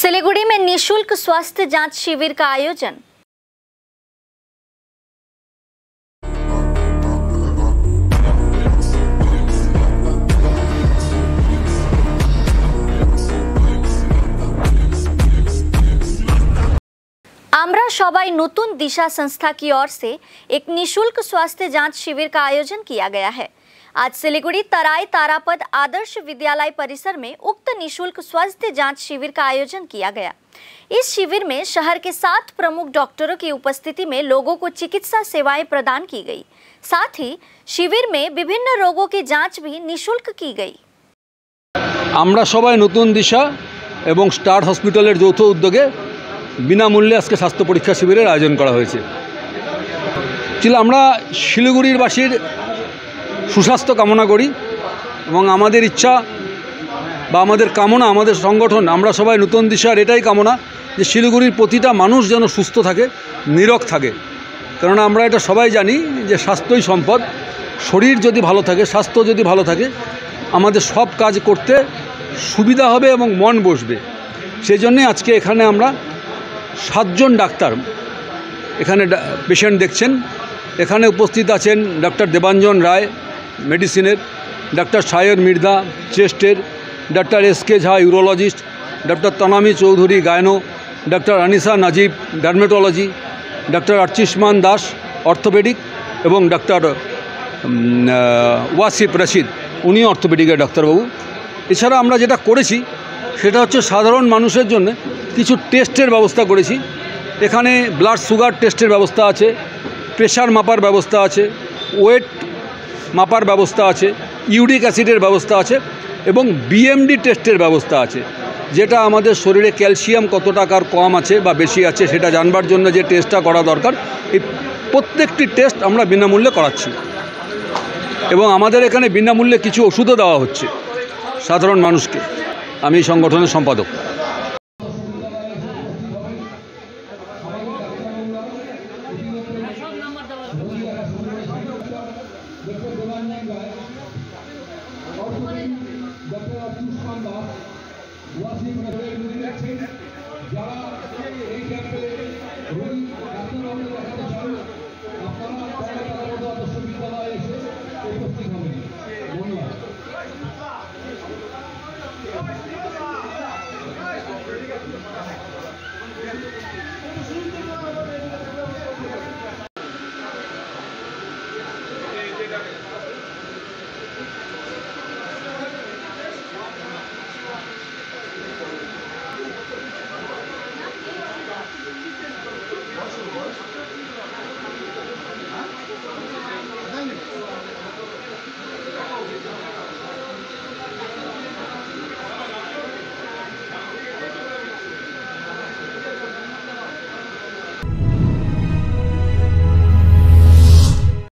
सिलीगुड़ी में निःशुल्क स्वास्थ्य जांच शिविर का आयोजन। आमरा सबाई नूतन दिशा संस्था की ओर से एक निःशुल्क स्वास्थ्य जांच शिविर का आयोजन किया गया है। आज सिलीगुड़ी तराई तारापद आदर्श विद्यालय परिसर में उक्त निःशुल्क स्वास्थ्य जांच शिविर का आयोजन किया गया। इस शिविर में शहर के 7 प्रमुख डॉक्टरों की उपस्थिति में लोगों को चिकित्सा सेवाएं प्रदान की गई। साथ ही शिविर में विभिन्न रोगों की जांच भी निःशुल्क की गई। आमरा सबाई नूतन दिशा एवं स्टार हॉस्पिटलेर যৌথ उद्योगे বিনামূল্যে আজকে স্বাস্থ্য পরীক্ষা শিবিরের আয়োজন করা হয়েছে। আমরা শিলিগুড়িরবাসীর সুস্বাস্থ্য কামনা করি এবং আমাদের ইচ্ছা বা আমাদের কামনা, আমাদের সংগঠন আমরা সবাই নতুন দিশার এটাই কামনা যে শিলিগুড়ির প্রতিটা মানুষ যেন সুস্থ থাকে, নিরোগ থাকে। কারণ আমরা এটা সবাই জানি যে স্বাস্থ্যই সম্পদ। শরীর যদি ভালো থাকে, স্বাস্থ্য যদি ভালো থাকে, আমাদের সব কাজ করতে সুবিধা হবে এবং মন বসবে। সেই জন্যই আজকে এখানে আমরা 7 জন ডাক্তার এখানে পেশেন্ট দেখছেন। এখানে উপস্থিত আছেন ডক্টর দেবাঞ্জন রায় মেডিসিনের, ডক্টর সায়র মির্জা চেস্টের, doctor S K Jha urologist, doctor Tanami Chowdhury gynae, doctor Anisa Najib dermatology, doctor Archishman Das orthopaedic এবং ডক্টর ওয়াসিফ রশিদ উনি অর্থোপেডিকের ডাক্তারবাবু। এছাড়া আমরা যেটা করেছি সেটা হচ্ছে সাধারণ মানুষের জন্য কিছু টেস্টের ব্যবস্থা করেছি। এখানে ব্লাড সুগার টেস্টের ব্যবস্থা আছে, প্রেশার মাপার ব্যবস্থা আছে, ওয়েট মাপার ব্যবস্থা আছে, ইউরিক অ্যাসিডের ব্যবস্থা আছে এবং বিএমডি টেস্টের ব্যবস্থা আছে, যেটা আমাদের শরীরে ক্যালসিয়াম কত টাকার কম আছে বা বেশি আছে সেটা জানবার জন্য যে টেস্টটা করা দরকার, এই প্রত্যেকটি টেস্ট আমরা বিনামূল্যে করাচ্ছি। এবং আমাদের এখানে বিনামূল্যে কিছু ওষুধও দেওয়া হচ্ছে সাধারণ মানুষকে। আমি সংগঠনের সম্পাদক।